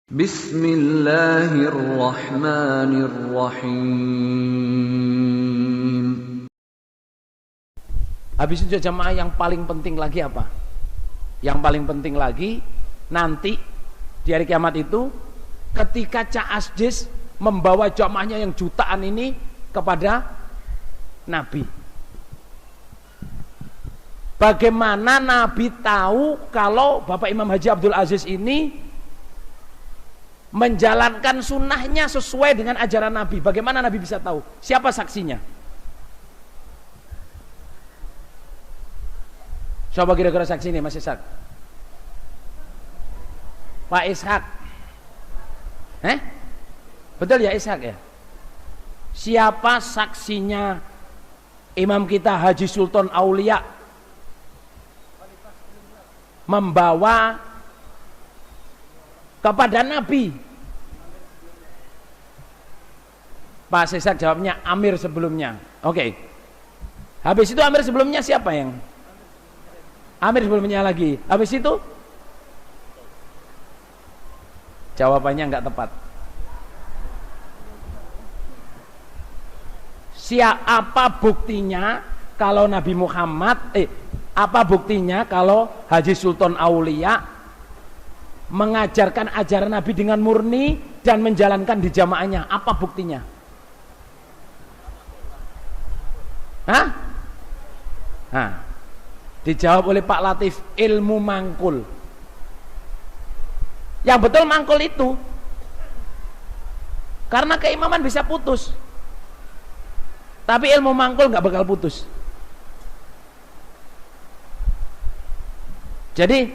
Bismillahirrahmanirrahim. Habis itu jamaah yang paling penting lagi apa? Yang paling penting lagi nanti di hari kiamat itu ketika Cak Asdis membawa jamaahnya yang jutaan ini kepada Nabi. Bagaimana Nabi tahu kalau Bapak Imam Haji Abdul Aziz ini menjalankan sunnahnya sesuai dengan ajaran Nabi? Bagaimana Nabi bisa tahu? Siapa saksinya? Coba kira-kira saksi ini Mas Ishak. Pak Ishak. Betul ya Ishak ya? Siapa saksinya Imam kita Haji Sultan Aulia membawa kepada Nabi? Pak Ishak jawabnya Amir sebelumnya. Oke. Habis itu Amir sebelumnya siapa yang? Amir sebelumnya lagi. Habis itu jawabannya nggak tepat. Apa buktinya kalau Nabi Muhammad apa buktinya kalau Haji Sultan Aulia mengajarkan ajaran Nabi dengan murni dan menjalankan di jamaahnya? Apa buktinya? Dijawab oleh Pak Latif, ilmu mangkul. Yang betul mangkul itu karena keimaman bisa putus, tapi ilmu mangkul nggak bakal putus. Jadi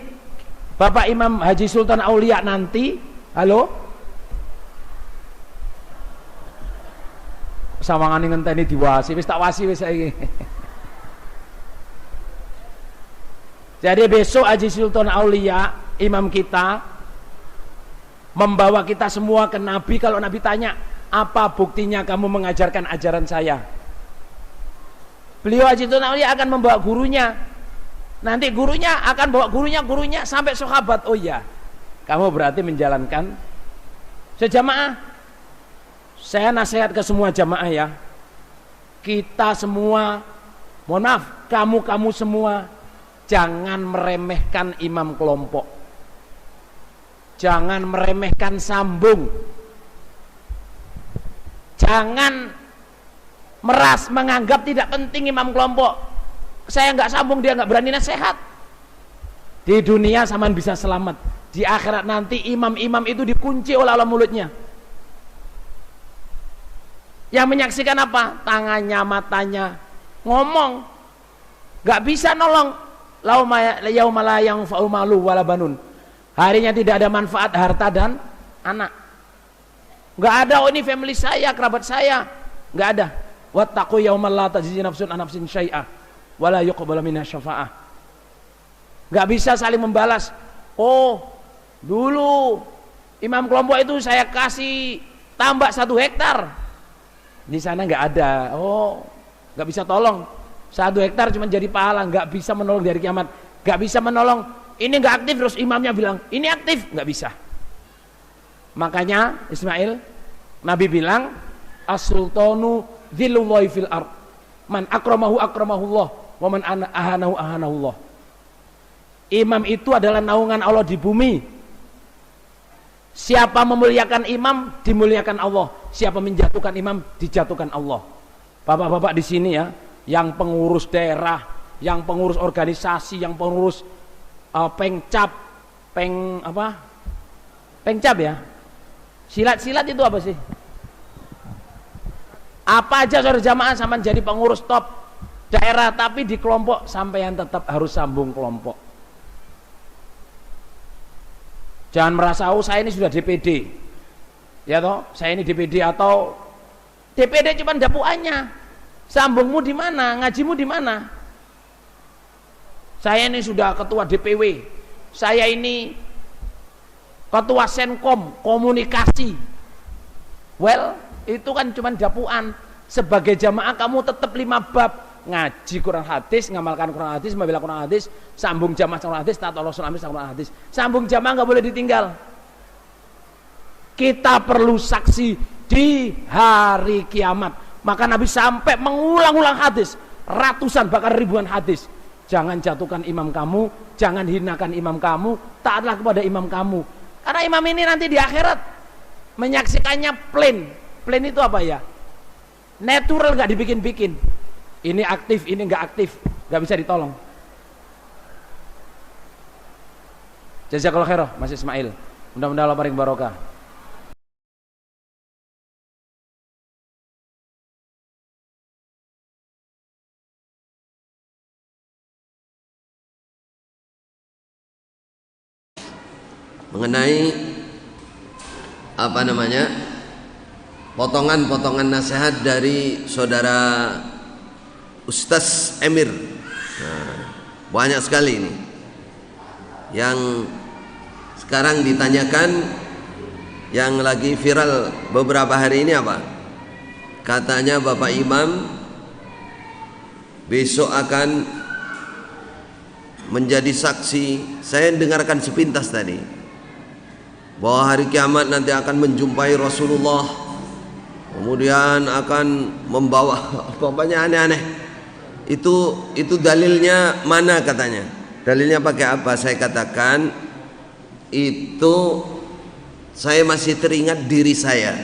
Bapak Imam Haji Sultan Aulia nanti, halo, sawangane ngenteni diwasi, wis tak wasi wis saiki. Jadi besok Haji Sultan Aulia imam kita membawa kita semua ke Nabi. Kalau Nabi tanya, apa buktinya kamu mengajarkan ajaran saya? Beliau Haji Sultan Aulia akan membawa gurunya. Nanti gurunya akan bawa gurunya sampai sahabat. Oh iya, kamu berarti menjalankan sejamaah. Saya nasihat ke semua jamaah ya. Kita semua, mohon maaf, kamu semua jangan meremehkan imam kelompok, jangan meremehkan sambung, jangan menganggap tidak penting imam kelompok. Saya nggak sambung, dia nggak berani nasihat. Di dunia sampean bisa selamat, di akhirat nanti imam-imam itu dikunci oleh Allah mulutnya. Yang menyaksikan apa? Tangannya, matanya, ngomong, nggak bisa nolong. Yauma la yanfa'u malu wala banun. Harinya tidak ada manfaat harta dan anak. Enggak ada, oh ini family saya, kerabat saya. Enggak ada. Wattaqu yaumal la tajzi nafsun an nafsin syai'a wala yuqbalu minha syafa'ah. Enggak bisa saling membalas. Oh, dulu imam kelompok itu saya kasih tambak 1 hektar. Di sana enggak ada. Oh, enggak bisa tolong. 1 hektar cuma jadi pahala, nggak bisa menolong dari kiamat, nggak bisa menolong. Ini nggak aktif terus imamnya bilang ini aktif, nggak bisa. Makanya Ismail, Nabi bilang as-sultanu dzillullahi fil ard, man akramahu akramahullah, wa man ahanahu ahanahullah. Imam itu adalah naungan Allah di bumi. Siapa memuliakan imam dimuliakan Allah, siapa menjatuhkan imam dijatuhkan Allah. Bapak-bapak di sini ya, yang pengurus daerah, yang pengurus organisasi, yang pengurus pengcap ya. Silat itu apa sih? Apa aja saudara jamaah sama jadi pengurus top daerah, tapi di kelompok sampean tetap harus sambung kelompok. Jangan merasa oh saya ini sudah DPD, ya toh, saya ini DPD atau DPD cuma dapuannya. Sambungmu di mana? Ngajimu di mana? Saya ini sudah ketua DPW, saya ini ketua Senkom komunikasi. Well, itu kan cuma dapuan. Sebagai jamaah kamu tetap 5 bab: ngaji Quran hadis, ngamalkan Quran hadis, membela Quran hadis, sambung jamaah Quran hadis, taat Allah Rasul Quran hadis. Sambung jamaah nggak boleh ditinggal. Kita perlu saksi di hari kiamat. Maka Nabi sampai mengulang-ulang hadis, ratusan bahkan ribuan hadis. Jangan jatuhkan imam kamu, jangan hinakan imam kamu, taatlah kepada imam kamu. Karena imam ini nanti di akhirat menyaksikannya plain. Plain itu apa ya? Natural, gak dibikin-bikin. Ini aktif, ini gak aktif, gak bisa ditolong. Jazakallahu khairah Mas Ismail. Mudah-mudahan Allah paling barokah. Mengenai apa namanya, potongan-potongan nasihat dari saudara Ustaz Emir. Nah, banyak sekali ini yang sekarang ditanyakan. Yang lagi viral beberapa hari ini apa? Katanya Bapak Imam besok akan menjadi saksi. Saya dengarkan sepintas tadi, bahwa hari kiamat nanti akan menjumpai Rasulullah, kemudian akan membawa pokoknya aneh-aneh. Itu dalilnya mana katanya? Dalilnya pakai apa? Saya katakan itu saya masih teringat diri saya,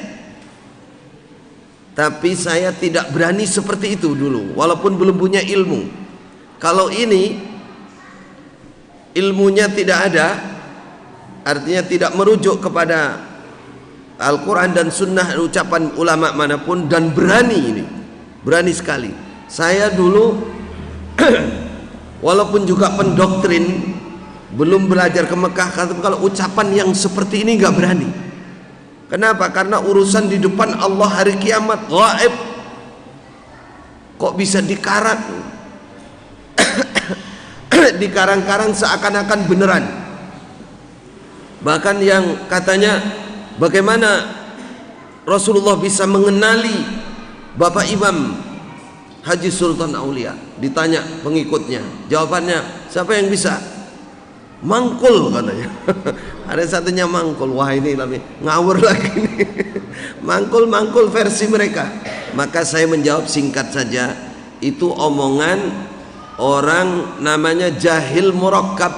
tapi saya tidak berani seperti itu dulu, walaupun belum punya ilmu. Kalau ini ilmunya tidak ada, artinya tidak merujuk kepada Al-Quran dan Sunnah, ucapan ulama manapun, dan berani ini, berani sekali. Saya dulu walaupun juga pendoktrin, belum belajar ke Mekah, kalau ucapan yang seperti ini nggak berani. Kenapa? Karena urusan di depan Allah hari kiamat gaib, kok bisa dikarang dikarang-karang seakan-akan beneran. Bahkan yang katanya bagaimana Rasulullah bisa mengenali Bapak Imam Haji Sultan Aulia, ditanya pengikutnya, jawabannya siapa yang bisa? Mangkul katanya. Ada satunya mangkul. Wah, ini lebih ngawur lagi nih. Mangkul versi mereka. Maka saya menjawab singkat saja, itu omongan orang namanya jahil murakkab.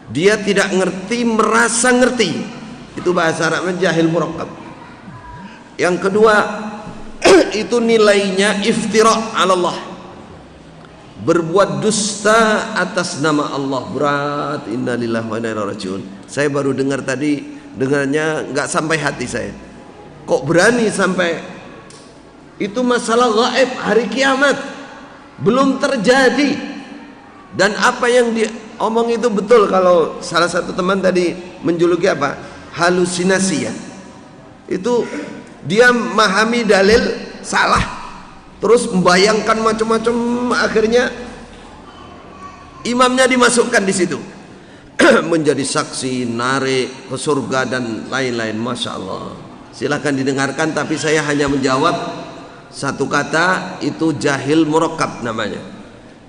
Dia tidak ngerti merasa ngerti. Itu bahasa Arabnya jahil murakkab. Yang kedua, itu nilainya iftira 'ala Allah, berbuat dusta atas nama Allah. Berat. Innalillahi wa inna ilaihi raji'un. Saya baru dengar tadi, dengarnya nggak sampai hati saya. Kok berani sampai itu? Masalah gaib, hari kiamat belum terjadi, dan apa yang diomong itu betul. Kalau salah satu teman tadi menjuluki apa? Halusinasi ya. Itu dia memahami dalil salah, terus membayangkan macam-macam, akhirnya imamnya dimasukkan di situ menjadi saksi, narik ke surga dan lain-lain. Masya Allah. Silahkan didengarkan, tapi saya hanya menjawab satu kata, itu jahil murakkab namanya.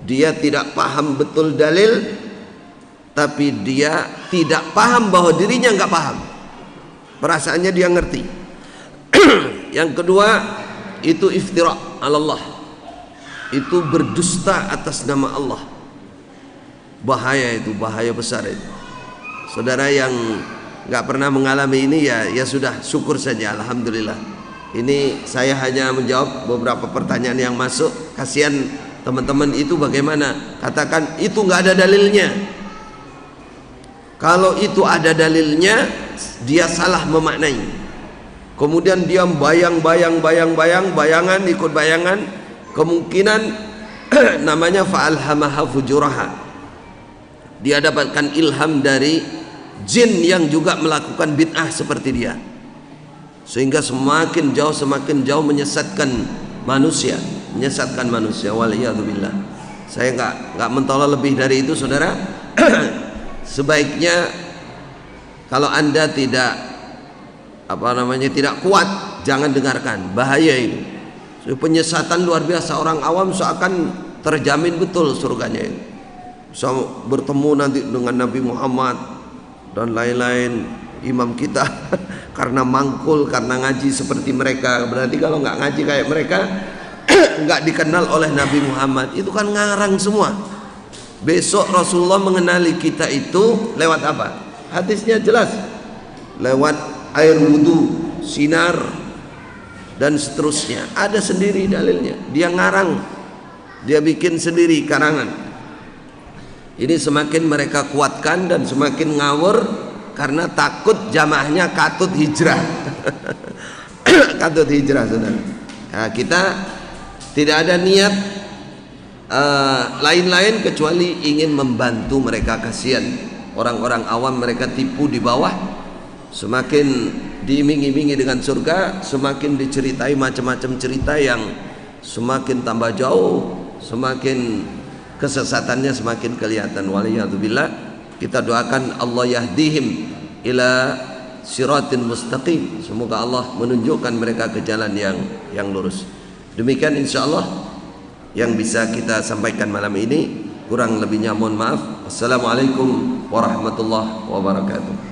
Dia tidak paham betul dalil, tapi dia tidak paham bahwa dirinya nggak paham, perasaannya dia ngerti. Yang kedua, itu iftira 'ala Allah, itu berdusta atas nama Allah. Bahaya, itu bahaya besar itu. Saudara yang nggak pernah mengalami ini ya sudah, syukur saja, alhamdulillah. Ini saya hanya menjawab beberapa pertanyaan yang masuk. Kasihan teman-teman itu bagaimana? Katakan itu nggak ada dalilnya. Kalau itu ada dalilnya, dia salah memaknai. Kemudian dia bayangan, ikut bayangan, kemungkinan namanya fa'alhamaha fujuraha. Dia dapatkan ilham dari jin yang juga melakukan bid'ah seperti dia, sehingga semakin jauh menyesatkan manusia. Waliyadzubillah. Saya nggak mentolak lebih dari itu, saudara. Sebaiknya kalau Anda tidak kuat, jangan dengarkan, bahaya itu. Penyesatan luar biasa, orang awam seakan terjamin betul surganya itu. Bisa bertemu nanti dengan Nabi Muhammad dan lain-lain. imam kita karena mangkul, karena ngaji seperti mereka. Berarti kalau nggak ngaji kayak mereka nggak dikenal oleh Nabi Muhammad. Itu kan ngarang semua. Besok Rasulullah mengenali kita itu lewat apa? Hadisnya jelas, lewat air wudhu, sinar, dan seterusnya. Ada sendiri dalilnya. Dia ngarang, dia bikin sendiri karangan. Ini semakin mereka kuatkan dan semakin ngawur karena takut jamaahnya katut hijrah. Katut hijrah, saudara. Nah, kita tidak ada niat lain-lain kecuali ingin membantu mereka. Kasihan orang-orang awam, mereka tipu di bawah. Semakin diiming-imingi dengan surga, semakin diceritai macam-macam cerita yang semakin tambah jauh, semakin kesesatannya semakin kelihatan. Waliyadzubillah. Kita doakan Allah yahdihim ila siratin mustaqim. Semoga Allah menunjukkan mereka ke jalan yang lurus. Demikian insyaallah yang bisa kita sampaikan malam ini. Kurang lebihnya mohon maaf. Assalamualaikum warahmatullahi wabarakatuh.